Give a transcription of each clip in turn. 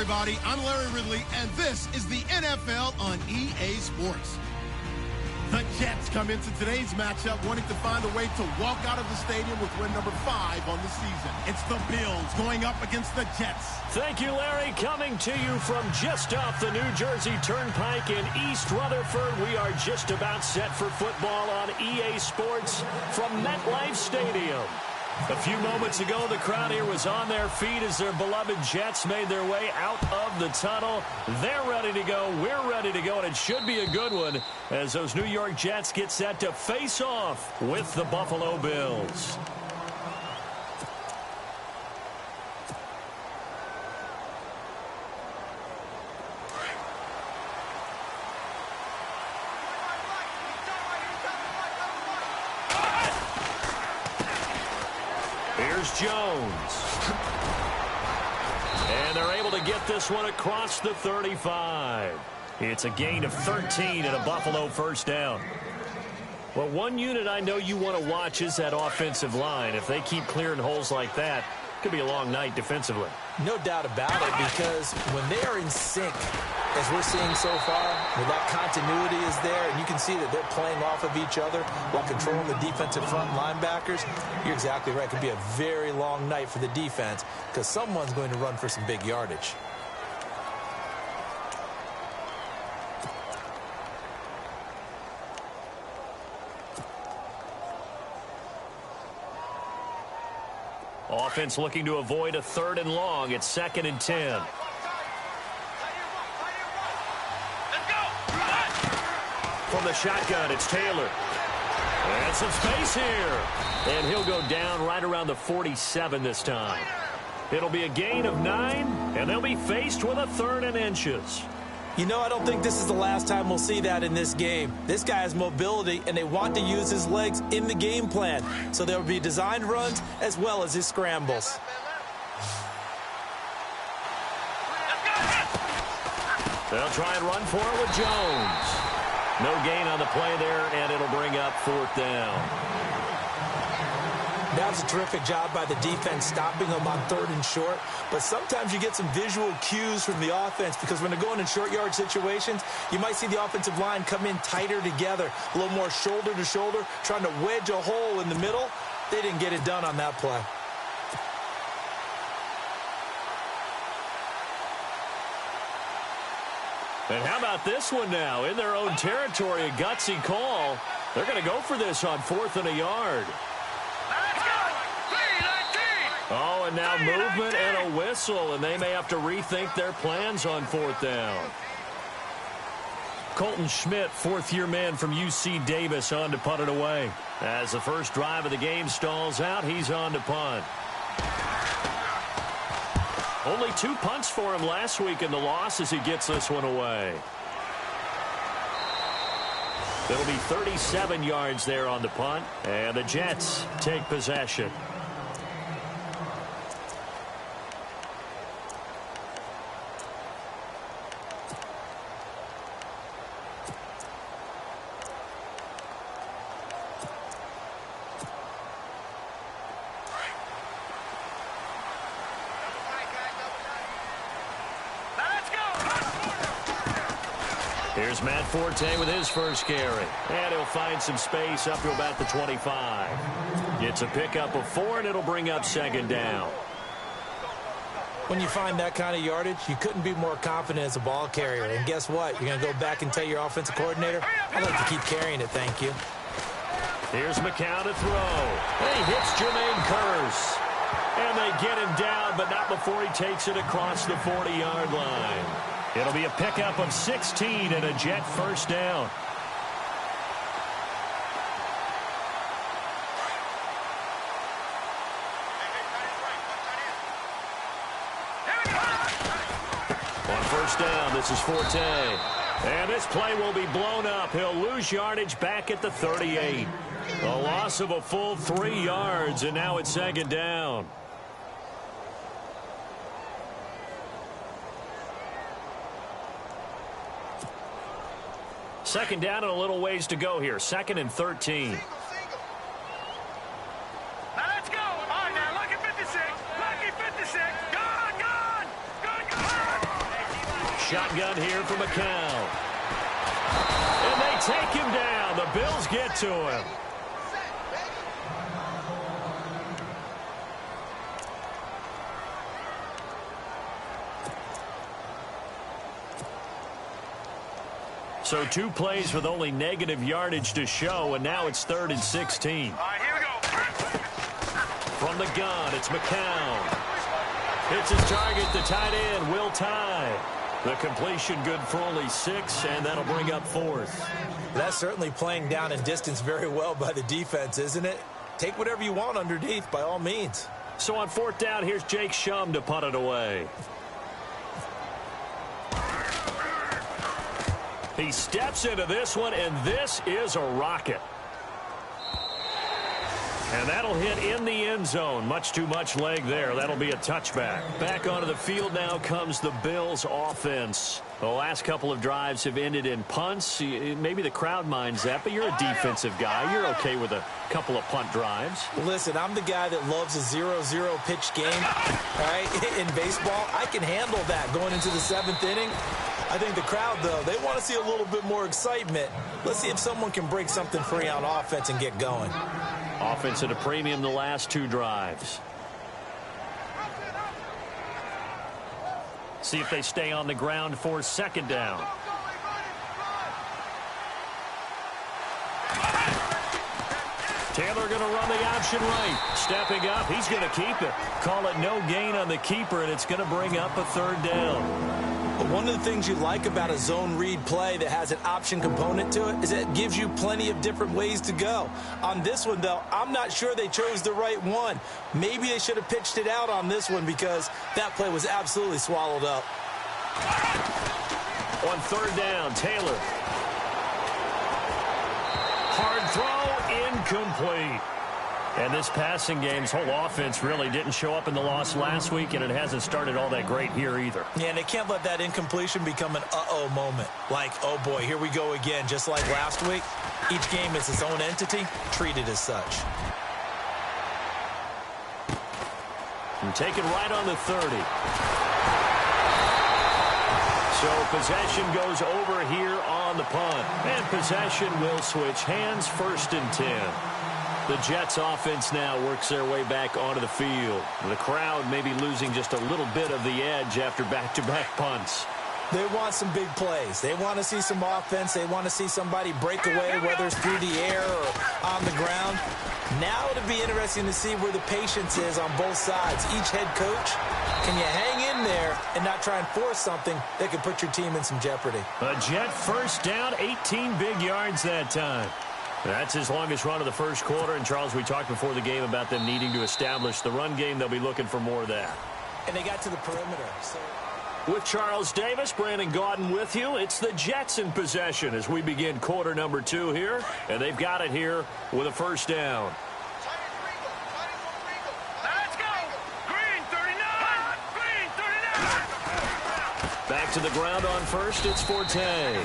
everybody. I'm Larry Ridley, and this is the NFL on EA Sports. The Jets come into today's matchup wanting to find a way to walk out of the stadium with win number 5 on the season. It's the Bills going up against the Jets. Thank you, Larry. Coming to you from just off the New Jersey Turnpike in East Rutherford, we are just about set for football on EA Sports from MetLife Stadium. A few moments ago, the crowd here was on their feet as their beloved Jets made their way out of the tunnel. They're ready to go. We're ready to go, and it should be a good one as those New York Jets get set to face off with the Buffalo Bills. Here's Jones. And they're able to get this one across the 35. It's a gain of 13 and a Buffalo first down. Well, one unit I know you want to watch is that offensive line. If they keep clearing holes like that, it could be a long night defensively. No doubt about it, because when they are in sync, as we're seeing so far, where that continuity is there, and you can see that they're playing off of each other while controlling the defensive front linebackers, you're exactly right. It could be a very long night for the defense because someone's going to run for some big yardage. Offense looking to avoid a 3rd and long. It's 2nd and 10. From the shotgun, it's Taylor. And some space here. And he'll go down right around the 47 this time. It'll be a gain of 9, and they'll be faced with a 3rd and inches. You know, I don't think this is the last time we'll see that in this game. This guy has mobility, and they want to use his legs in the game plan. So there will be designed runs as well as his scrambles. They'll try and run for it with Jones. No gain on the play there, and it'll bring up 4th down. That was a terrific job by the defense stopping them on 3rd and short. But sometimes you get some visual cues from the offense because when they're going in short yard situations, you might see the offensive line come in tighter together, a little more shoulder to shoulder, trying to wedge a hole in the middle. They didn't get it done on that play. And how about this one now? In their own territory, a gutsy call. They're going to go for this on 4th and a yard. Oh, and now movement and a whistle, and they may have to rethink their plans on 4th down. Colton Schmidt, 4th-year man from UC Davis, on to punt it away. As the first drive of the game stalls out, he's on to punt. Only 2 punts for him last week in the loss as he gets this one away. It'll be 37 yards there on the punt, and the Jets take possession. Here's Matt Forte with his first carry. And he'll find some space up to about the 25. Gets a pickup of 4, and it'll bring up 2nd down. When you find that kind of yardage, you couldn't be more confident as a ball carrier. And guess what? You're going to go back and tell your offensive coordinator, I'd like to keep carrying it, thank you. Here's McCown to throw. And he hits Jermaine Kearse. And they get him down, but not before he takes it across the 40-yard line. It'll be a pickup of 16 and a Jet first down. On first down, this is Forte. And this play will be blown up. He'll lose yardage back at the 38. A loss of a full 3 yards, and now it's 2nd down. Second down and a little ways to go here. 2nd and 13. Now let's go. All right, now, lucky 56. Lucky 56. Gone, gone. Gone, gone. Shotgun here for McCown. And they take him down. The Bills get to him. So 2 plays with only negative yardage to show, and now it's 3rd and 16. All right, here we go. From the gun, it's McCown. Hits his target, the tight end, Will Tye. The completion good for only 6, and that'll bring up 4th. That's certainly playing down in distance very well by the defense, isn't it? Take whatever you want underneath, by all means. So on 4th down, here's Jake Shum to punt it away. He steps into this one, and this is a rocket. And that'll hit in the end zone. Much too much leg there. That'll be a touchback. Back onto the field now comes the Bills offense. The last couple of drives have ended in punts. Maybe the crowd minds that, but you're a defensive guy. You're okay with a couple of punt drives. Listen, I'm the guy that loves a 0-0 pitch game. Right? In baseball, I can handle that going into the 7th inning. I think the crowd, though, they want to see a little bit more excitement. Let's see if someone can break something free on offense and get going. Offense at a premium the last 2 drives. See if they stay on the ground for 2nd down. Taylor going to run the option right. Stepping up, he's going to keep it. Call it no gain on the keeper, and it's going to bring up a 3rd down. But one of the things you like about a zone read play that has an option component to it is that it gives you plenty of different ways to go. On this one, though, I'm not sure they chose the right one. Maybe they should have pitched it out on this one because that play was absolutely swallowed up. On 3rd down, Taylor. Hard throw, incomplete. And this passing game's whole offense really didn't show up in the loss last week, and it hasn't started all that great here either. Yeah, and they can't let that incompletion become an uh-oh moment. Like, oh boy, here we go again, just like last week. Each game is its own entity, treated as such. And taken right on the 30. So possession goes over here on the punt. And possession will switch hands, 1st and 10. The Jets offense now works their way back onto the field. The crowd may be losing just a little bit of the edge after back-to-back punts. They want some big plays. They want to see some offense. They want to see somebody break away, whether it's through the air or on the ground. Now it'll be interesting to see where the patience is on both sides. Each head coach, can you hang in there and not try and force something that could put your team in some jeopardy? A Jet 1st down, 18 big yards that time. That's his longest run of the 1st quarter. And, Charles, we talked before the game about them needing to establish the run game. They'll be looking for more of that. And they got to the perimeter. So with Charles Davis, Brandon Gaudin with you. It's the Jets in possession as we begin quarter number 2 here. And they've got it here with a 1st down. Let's go. Green 39. Green 39. Back to the ground on 1st. It's Forte.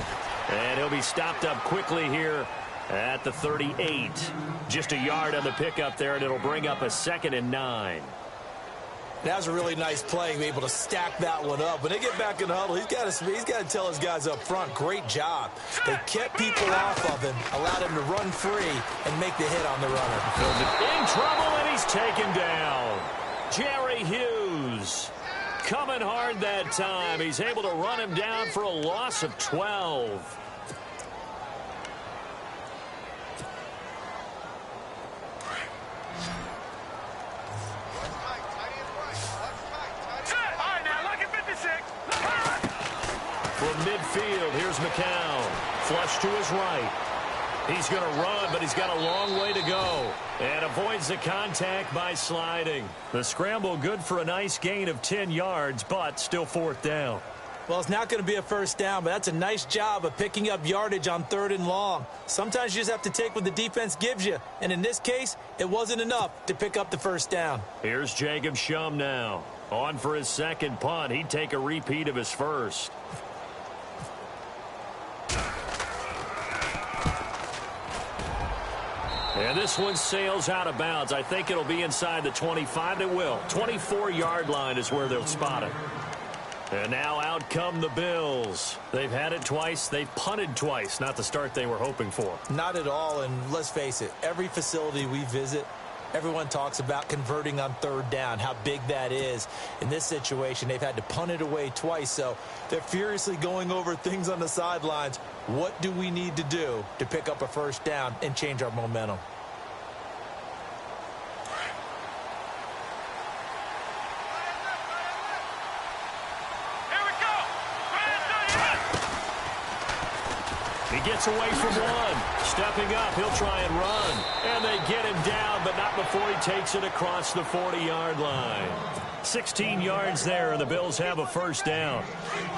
And he'll be stopped up quickly here at the 38. Just a yard on the pickup there, and it'll bring up a 2nd and 9. That was a really nice play, able to stack that one up. When they get back in the huddle, he's got to tell his guys up front, great job. They kept people off of him, allowed him to run free, and make the hit on the runner. In trouble, and he's taken down. Jerry Hughes coming hard that time. He's able to run him down for a loss of 12. From midfield, here's McCown. Flush to his right. He's going to run, but he's got a long way to go. And avoids the contact by sliding. The scramble good for a nice gain of 10 yards, but still 4th down. Well, it's not going to be a 1st down, but that's a nice job of picking up yardage on 3rd and long. Sometimes you just have to take what the defense gives you. And in this case, it wasn't enough to pick up the 1st down. Here's Jacob Shum now. On for his 2nd punt. He'd take a repeat of his 1st. And this one sails out of bounds. I think it'll be inside the 25. It will. 24-yard line is where they'll spot it. And now out come the Bills. They've had it twice. They've punted twice. Not the start they were hoping for. Not at all, and let's face it, every facility we visit, everyone talks about converting on third down, how big that is. In this situation, they've had to punt it away twice, so they're furiously going over things on the sidelines. What do we need to do to pick up a first down and change our momentum? He gets away from one. Stepping up, he'll try and run. And they get him down, but not before he takes it across the 40-yard line. 16 yards there, and the Bills have a first down.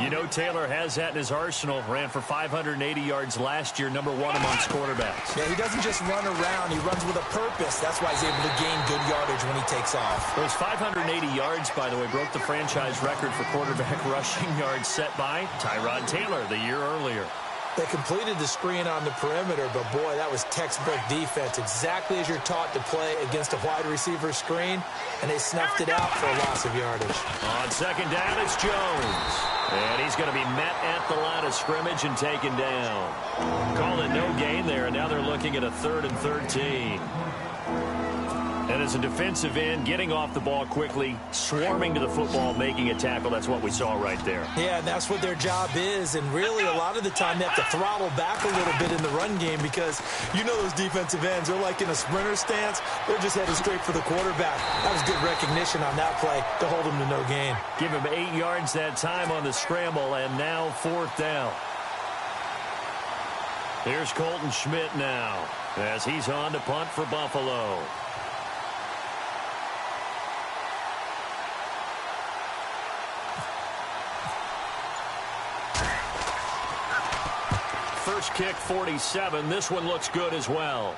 You know Taylor has that in his arsenal. Ran for 580 yards last year, #1 amongst quarterbacks. Yeah, he doesn't just run around. He runs with a purpose. That's why he's able to gain good yardage when he takes off. Those 580 yards, by the way, broke the franchise record for quarterback rushing yards set by Tyrod Taylor the year earlier. They completed the screen on the perimeter, but boy, that was textbook defense. Exactly as you're taught to play against a wide receiver screen, and they snuffed it out for a loss of yardage. On second down, it's Jones. And he's going to be met at the line of scrimmage and taken down. Call it no gain there, and now they're looking at a 3rd and 13. And as a defensive end, getting off the ball quickly, swarming to the football, making a tackle, that's what we saw right there. Yeah, and that's what their job is. And really, a lot of the time, they have to throttle back a little bit in the run game because you know those defensive ends, they're like in a sprinter stance. They're just headed straight for the quarterback. That was good recognition on that play to hold him to no gain. Give him 8 yards that time on the scramble, and now 4th down. Here's Colton Schmidt now as he's on to punt for Buffalo. First kick, 47. This one looks good as well.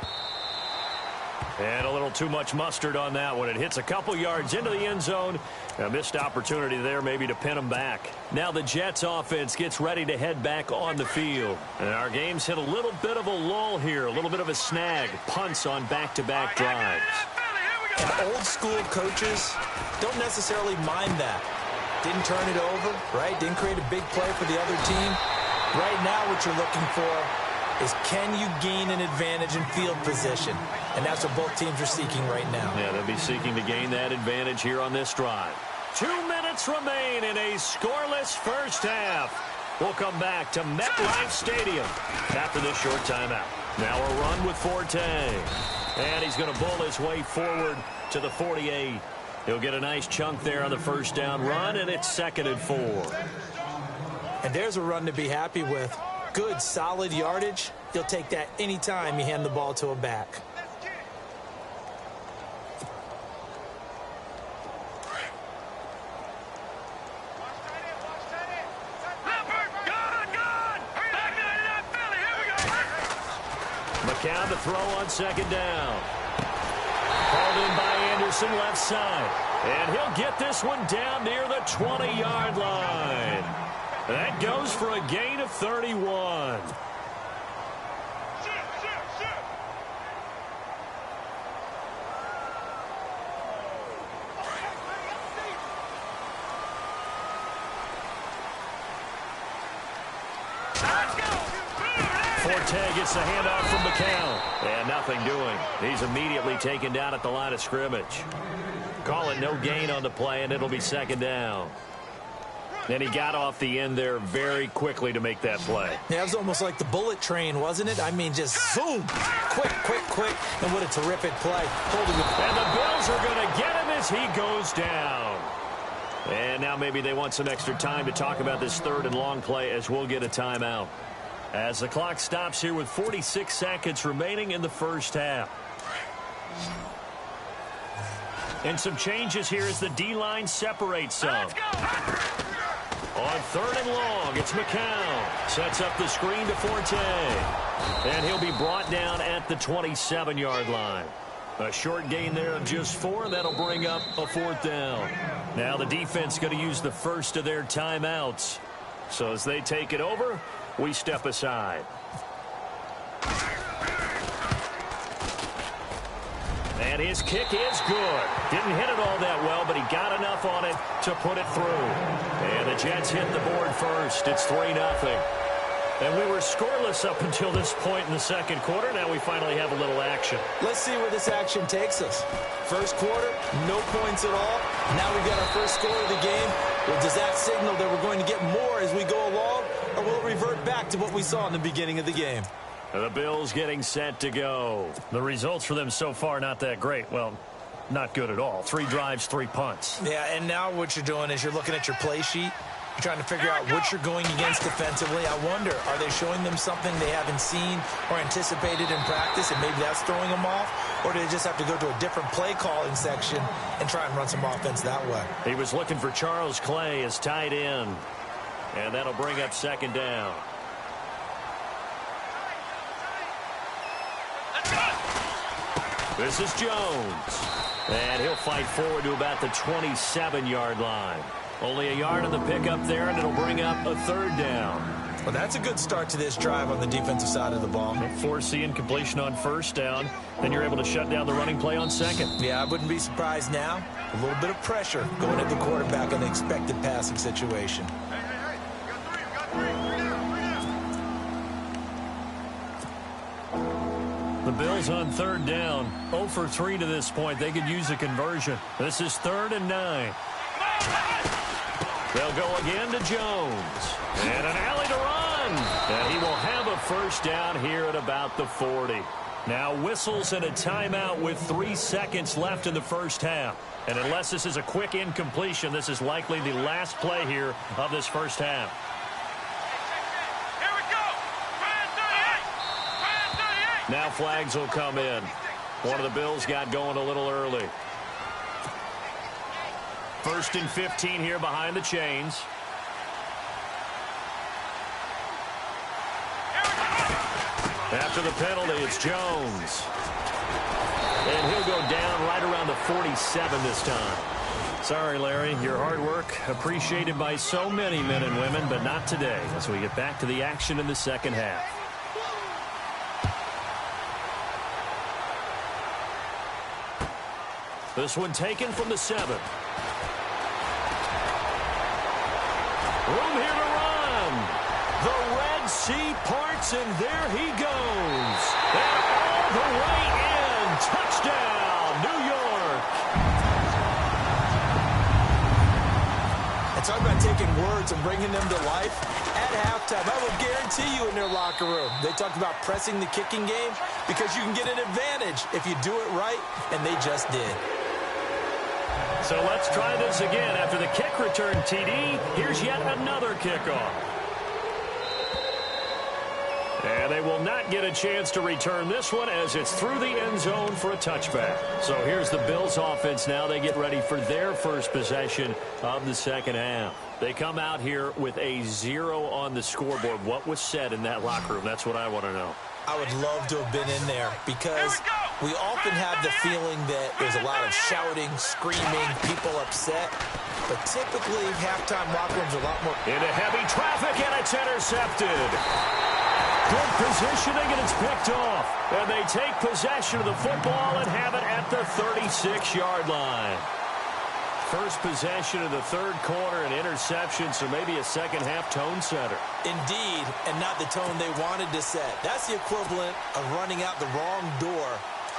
And a little too much mustard on that one. It hits a couple yards into the end zone. A missed opportunity there maybe to pin them back. Now the Jets offense gets ready to head back on the field. And our game's hit a little bit of a lull here, a little bit of a snag. Punts on back-to-back drives. And old school coaches don't necessarily mind that. Didn't turn it over, right? Didn't create a big play for the other team. Right now what you're looking for is can you gain an advantage in field position? And that's what both teams are seeking right now. Yeah, they'll be seeking to gain that advantage here on this drive. 2 minutes remain in a scoreless first half. We'll come back to MetLife Stadium after this short timeout. Now a run with Forte. And he's going to bull his way forward to the 48. He'll get a nice chunk there on the first down run, and it's 2nd and 4. And there's a run to be happy with. Good, solid yardage. You'll take that anytime you hand the ball to a back. McCown to throw on second down. Called in by Anderson left side. And he'll get this one down near the 20-yard line. That goes for a gain of 31. Forte gets the handoff from McCown. And nothing doing. He's immediately taken down at the line of scrimmage. Call it no gain on the play, and it'll be 2nd down. And he got off the end there very quickly to make that play. Yeah, it was almost like the bullet train, wasn't it? I mean, just zoom. Quick, quick, quick. And what a terrific play. And the Bills are going to get him as he goes down. And now maybe they want some extra time to talk about this 3rd and long play as we'll get a timeout. As the clock stops here with 46 seconds remaining in the first half. And some changes here as the D-line separates some. On 3rd and long, it's McCown. Sets up the screen to Forte. And he'll be brought down at the 27-yard line. A short gain there of just 4. That'll bring up a 4th down. Now the defense going to use the first of their timeouts. So as they take it over, we step aside. And his kick is good. Didn't hit it all that well, but he got enough on it to put it through. And the Jets hit the board first. It's 3-0. And we were scoreless up until this point in the second quarter. Now we finally have a little action. Let's see where this action takes us. First quarter, no points at all. Now we've got our first score of the game. Well, does that signal that we're going to get more as we go along, or will it revert back to what we saw in the beginning of the game? The Bills getting set to go. The results for them so far not that great. Well, not good at all. 3 drives, 3 punts. Yeah, and now what you're doing is you're looking at your play sheet. You're trying to figure out what you're going against defensively. I wonder, are they showing them something they haven't seen or anticipated in practice, and maybe that's throwing them off? Or do they just have to go to a different play calling section and try and run some offense that way? He was looking for Charles Clay as tight end. And that'll bring up second down. This is Jones. And he'll fight forward to about the 27-yard line. Only a yard on the pickup there, and it'll bring up a third down. Well, that's a good start to this drive on the defensive side of the ball. Forcing incompletion on first down. Then you're able to shut down the running play on second. Yeah, I wouldn't be surprised now. A little bit of pressure going at the quarterback in the expected passing situation. The Bills on third down. 0 for 3 to this point. They could use a conversion. This is 3rd and 9. They'll go again to Jones. And an alley to run. And he will have a first down here at about the 40. Now whistles and a timeout with 3 seconds left in the first half. And unless this is a quick incompletion, this is likely the last play here of this first half. Now flags will come in. One of the Bills got going a little early. 1st and 15 here behind the chains. After the penalty, it's Jones. And he'll go down right around the 47 this time. Sorry, Larry. Your hard work appreciated by so many men and women, but not today as we get back to the action in the second half. This one taken from the 7. Room here to run. The Red Sea parts, and there he goes. And all the way in. Touchdown, New York. And talk about taking words and bringing them to life. At halftime, I will guarantee you in their locker room, they talked about pressing the kicking game because you can get an advantage if you do it right, and they just did. So let's try this again. After the kick return TD, here's yet another kickoff. And they will not get a chance to return this one as it's through the end zone for a touchback. So here's the Bills offense now. They get ready for their first possession of the second half. They come out here with a 0 on the scoreboard. What was said in that locker room? That's what I want to know. I would love to have been in there because we often have the feeling that there's a lot of shouting, screaming, people upset. But typically, halftime locker rooms are a lot more. Into heavy traffic, and it's intercepted. Good positioning, and it's picked off. And they take possession of the football and have it at the 36-yard line. First possession of the third quarter, an interception, so maybe a second-half tone setter. Indeed, and not the tone they wanted to set. That's the equivalent of running out the wrong door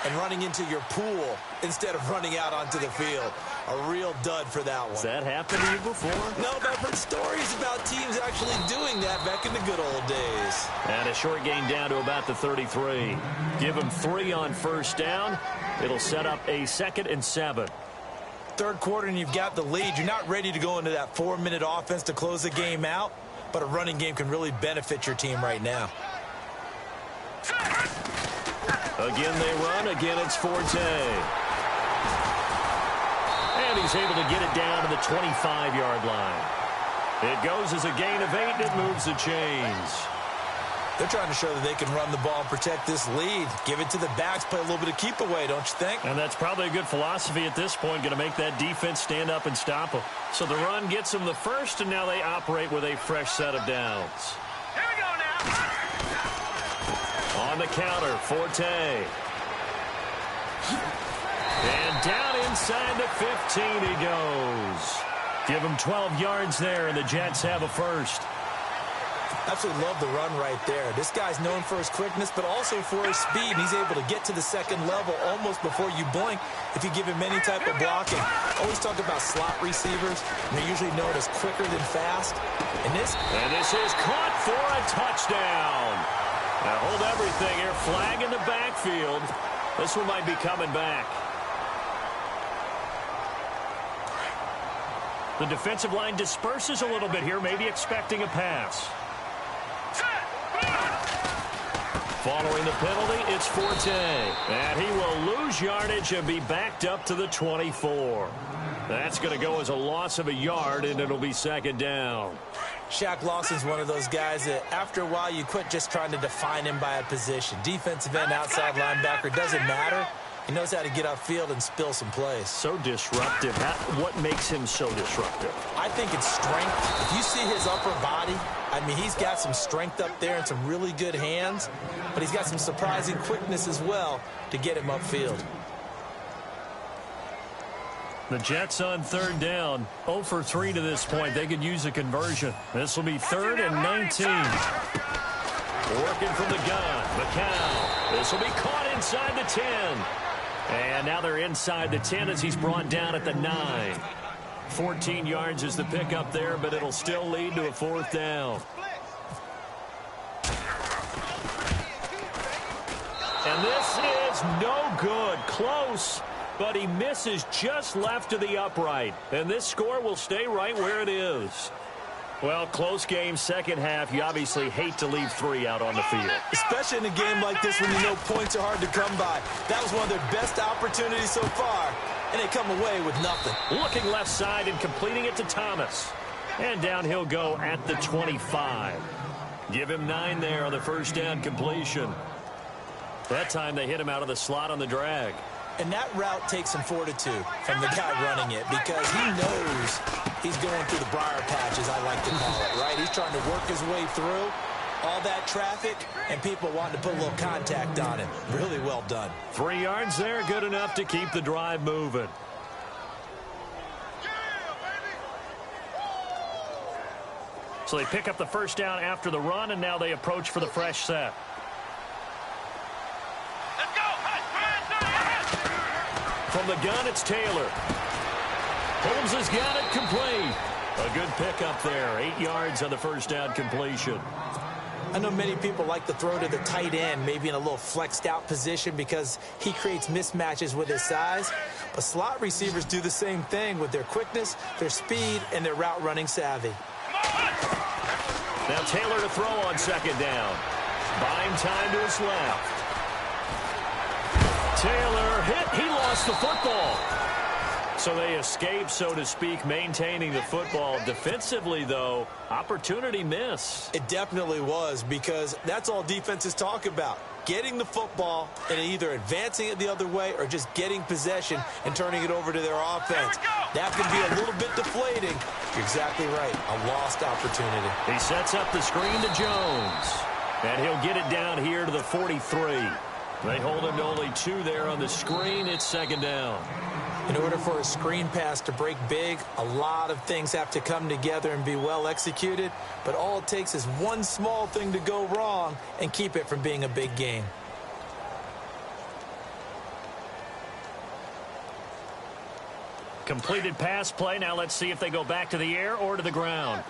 and running into your pool instead of running out onto the field. A real dud for that one. Has that happened to you before? No, but I've heard stories about teams actually doing that back in the good old days. And a short gain down to about the 33. Give them 3 on first down. It'll set up a 2nd and 7. Third quarter and you've got the lead. You're not ready to go into that 4-minute offense to close the game out, but a running game can really benefit your team right now. Again they run. Again it's Forte. And he's able to get it down to the 25-yard line. It goes as a gain of 8, and it moves the chains. They're trying to show that they can run the ball and protect this lead. Give it to the backs, play a little bit of keep away, don't you think? And that's probably a good philosophy at this point, going to make that defense stand up and stop them. So the run gets them the first, and now they operate with a fresh set of downs. Here we go now. On the counter, Forte. inside the 15 he goes. Give him 12 yards there, and the Jets have a first. Absolutely love the run right there. This guy's known for his quickness, but also for his speed. And he's able to get to the second level almost before you blink if you give him any type of blocking. Always talk about slot receivers. And they're usually known as quicker than fast. And this is caught for a touchdown. Now hold everything here. Flag in the backfield. This one might be coming back. The defensive line disperses a little bit here, maybe expecting a pass. Following the penalty, it's Forte. And he will lose yardage and be backed up to the 24. That's going to go as a loss of a yard, and it'll be second down. Shaq Lawson's one of those guys that after a while you quit just trying to define him by a position. Defensive end, outside linebacker, doesn't matter. He knows how to get upfield and spill some plays. So disruptive. What makes him so disruptive? I think it's strength. If you see his upper body, I mean, he's got some strength up there and some really good hands, but he's got some surprising quickness as well to get him upfield. The Jets on third down, 0 for 3 to this point. They could use a conversion. This will be 3rd and 19. Working from the gun, McCown. This will be caught inside the 10. And now they're inside the 10 as he's brought down at the 9. 14 yards is the pickup there, but it'll still lead to a 4th down. And this is no good. Close, but he misses just left of the upright. And this score will stay right where it is. Well, close game, second half. You obviously hate to leave 3 out on the field. Especially in a game like this when you know points are hard to come by. That was one of their best opportunities so far, and they come away with nothing. Looking left side and completing it to Thomas. And down he'll go at the 25. Give him 9 there on the first down completion. That time they hit him out of the slot on the drag. And that route takes some fortitude from the guy running it because he knows he's going through the briar patches, I like to call it, right? He's trying to work his way through all that traffic, and people want to put a little contact on him. Really well done. 3 yards there, good enough to keep the drive moving. So they pick up the first down after the run, and now they approach for the fresh set. From the gun, it's Taylor. Holmes has got it complete. A good pickup there. 8 yards on the first down completion. I know many people like to throw to the tight end, maybe in a little flexed out position because he creates mismatches with his size. But slot receivers do the same thing with their quickness, their speed, and their route running savvy. Now Taylor to throw on second down. Buying time to his left. Taylor hit. He lost the football. So they escape, so to speak, maintaining the football. Defensively, though, opportunity miss. It definitely was because that's all defenses talk about. Getting the football and either advancing it the other way or just getting possession and turning it over to their offense. That can be a little bit deflating. You're exactly right. A lost opportunity. He sets up the screen to Jones. And he'll get it down here to the 43. They hold him to only 2 there on the screen. It's second down. In order for a screen pass to break big, a lot of things have to come together and be well executed. But all it takes is one small thing to go wrong and keep it from being a big game. Completed pass play. Now let's see if they go back to the air or to the ground.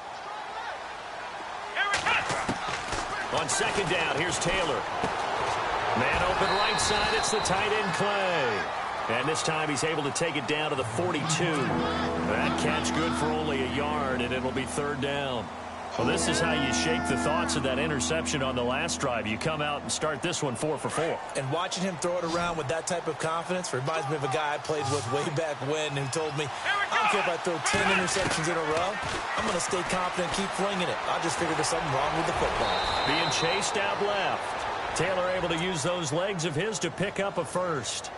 On second down, here's Taylor. Man open right side, it's the tight end Clay. And this time he's able to take it down to the 42. That catch good for only a yard, and it'll be third down. Well, this is how you shake the thoughts of that interception on the last drive. You come out and start this one 4 for 4. And watching him throw it around with that type of confidence reminds me of a guy I played with way back when who told me, I don't care if I throw 10 interceptions in a row. I'm going to stay confident and keep flinging it. I just figured there's something wrong with the football. Being chased out left. Taylor able to use those legs of his to pick up a first.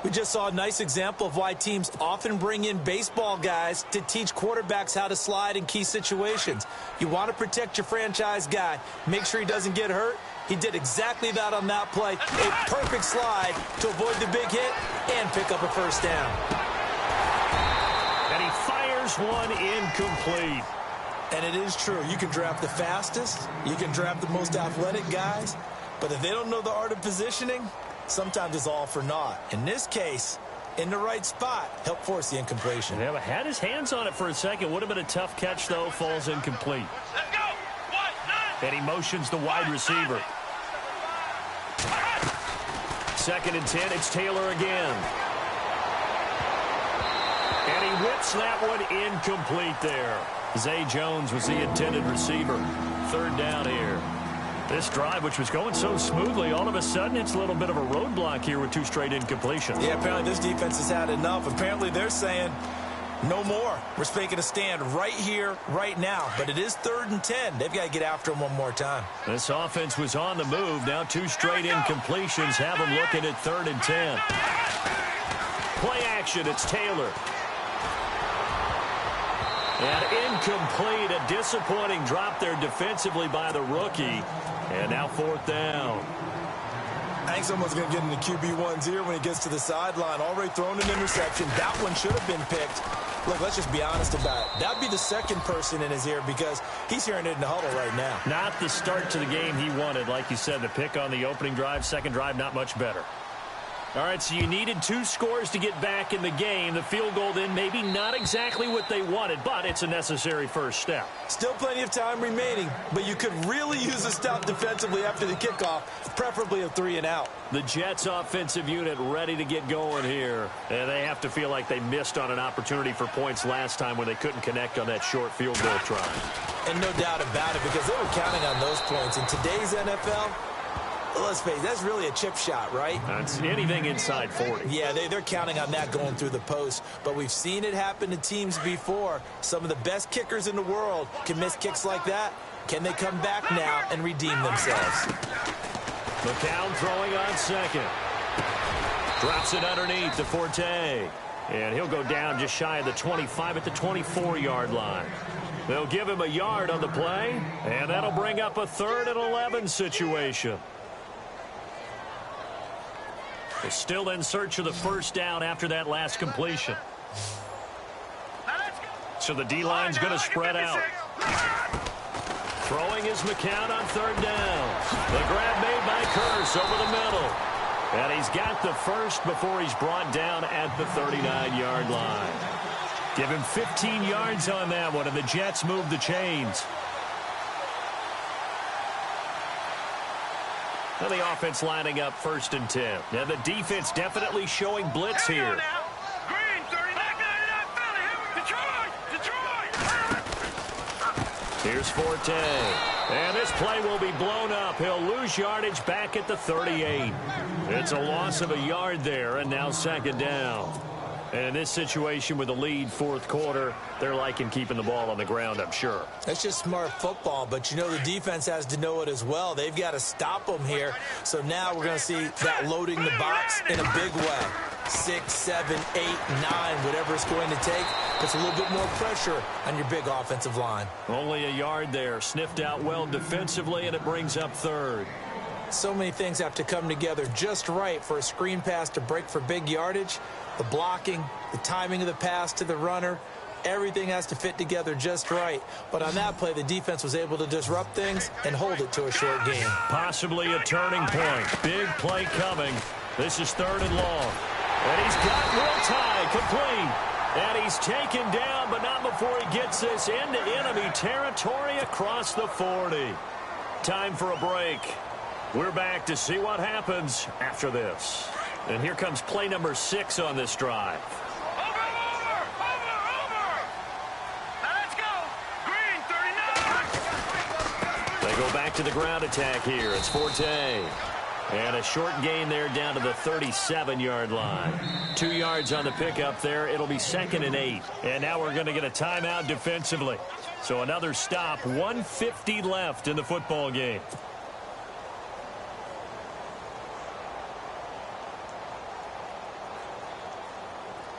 We just saw a nice example of why teams often bring in baseball guys to teach quarterbacks how to slide in key situations. You want to protect your franchise guy. Make sure he doesn't get hurt. He did exactly that on that play. A perfect slide to avoid the big hit and pick up a first down. Here's one incomplete. And it is true. You can draft the fastest. You can draft the most athletic guys. But if they don't know the art of positioning, sometimes it's all for naught. In this case, in the right spot, help force the incompletion. Yeah, but had his hands on it for a second. Would have been a tough catch, though. Falls incomplete. Let's go. 1, 9. And he motions the wide receiver. 2nd and 10. It's Taylor again. And he whips that one incomplete there. Zay Jones was the intended receiver. 3rd down here. This drive, which was going so smoothly, all of a sudden it's a little bit of a roadblock here with 2 straight incompletions. Yeah, apparently this defense has had enough. Apparently they're saying no more. We're making a stand right here, right now. But it is 3rd and 10. They've got to get after him one more time. This offense was on the move. Now 2 straight incompletions have them looking at 3rd and 10. Play action. It's Taylor. And incomplete, a disappointing drop there defensively by the rookie. And now 4th down. I think someone's going to get in the QB1's ear when he gets to the sideline. Already thrown an interception. That one should have been picked. Look, let's just be honest about it. That would be the 2nd person in his ear because he's hearing it in the huddle right now. Not the start to the game he wanted. Like you said, the pick on the opening drive, 2nd drive, not much better. All right, so you needed 2 scores to get back in the game. The field goal then maybe not exactly what they wanted, but it's a necessary first step. Still plenty of time remaining, but you could really use a stop defensively after the kickoff, preferably a 3 and out. The Jets offensive unit ready to get going here. And they have to feel like they missed on an opportunity for points last time when they couldn't connect on that short field goal try. And no doubt about it, because they were counting on those points. In today's NFL, let's face it, that's really a chip shot, right? That's anything inside 40. Yeah, they're counting on that going through the post. But we've seen it happen to teams before. Some of the best kickers in the world can miss kicks like that. Can they come back now and redeem themselves? McCown throwing on 2nd. Drops it underneath to Forte. And he'll go down just shy of the 25 at the 24-yard line. They'll give him a yard on the play, and that'll bring up a 3rd and 11 situation. They're still in search of the first down after that last completion. So the D-line's going to spread out. Throwing is McCown on 3rd down. The grab made by Curse over the middle. And he's got the first before he's brought down at the 39-yard line. Give him 15 yards on that one, and the Jets move the chains. And the offense lining up 1st and 10. Now the defense definitely showing blitz here. Green, 39, Detroit. Here's Forte. And this play will be blown up. He'll lose yardage back at the 38. It's a loss of a yard there, and now 2nd down. And in this situation with the lead 4th quarter, they're liking keeping the ball on the ground, I'm sure. That's just smart football, but you know the defense has to know it as well. They've got to stop them here. So now we're going to see that loading the box in a big way. 6, 7, 8, 9, whatever it's going to take. Puts a little bit more pressure on your big offensive line. Only a yard there. Sniffed out well defensively, and it brings up 3rd. So many things have to come together just right for a screen pass to break for big yardage. The blocking, the timing of the pass to the runner, everything has to fit together just right. But on that play, the defense was able to disrupt things and hold it to a short game. Possibly a turning point. Big play coming. This is 3rd and long. And he's got Will Tye complete. And he's taken down, but not before he gets this into enemy territory across the 40. Time for a break. We're back to see what happens after this. And here comes play number 6 on this drive. Over. Let's go. Green, 39. They go back to the ground attack here. It's Forte. And a short gain there down to the 37-yard line. 2 yards on the pickup there. It'll be 2nd and 8. And now we're going to get a timeout defensively. So another stop. 1:50 left in the football game.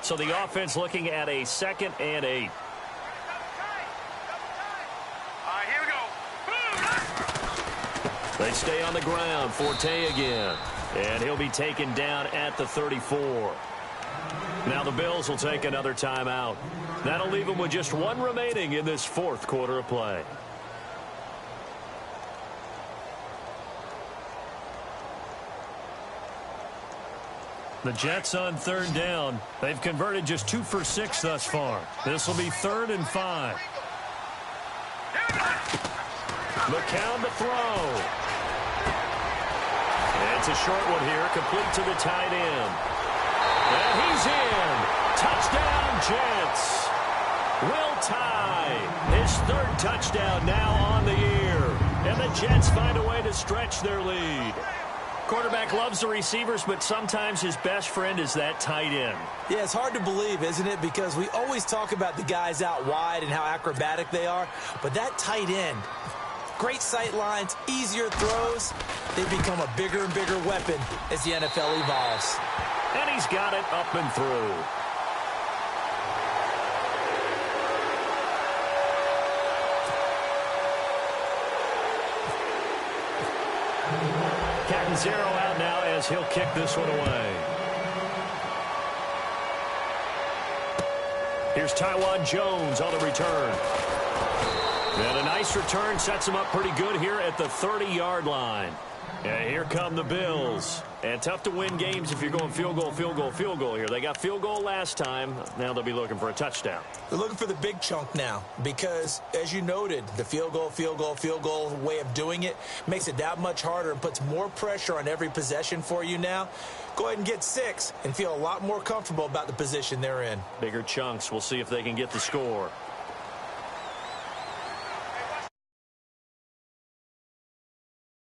So the offense looking at a 2nd and 8. All right, here we go. They stay on the ground. Forte again. And he'll be taken down at the 34. Now the Bills will take another timeout. That'll leave them with just one remaining in this fourth quarter of play. The Jets on third down. They've converted just 2 for 6 thus far. This will be 3rd and 5. McCown to throw. It's a short one here, complete to the tight end. And he's in. Touchdown, Jets. Will tie his 3rd touchdown now on the year. And the Jets find a way to stretch their lead. Quarterback loves the receivers, but sometimes his best friend is that tight end. Yeah, it's hard to believe, isn't it? Because we always talk about the guys out wide and how acrobatic they are. But that tight end, great sight lines, easier throws, they become a bigger and bigger weapon as the NFL evolves. And he's got it up and through. Zero out now as he'll kick this one away. Here's Taiwan Jones on the return. And a nice return sets him up pretty good here at the 30-yard line. And here come the Bills. And tough to win games if you're going field goal, field goal, field goal here. They got field goal last time. Now they'll be looking for a touchdown. They're looking for the big chunk now because, as you noted, the field goal way of doing it makes it that much harder and puts more pressure on every possession for you now. Go ahead and get 6 and feel a lot more comfortable about the position they're in. Bigger chunks. We'll see if they can get the score.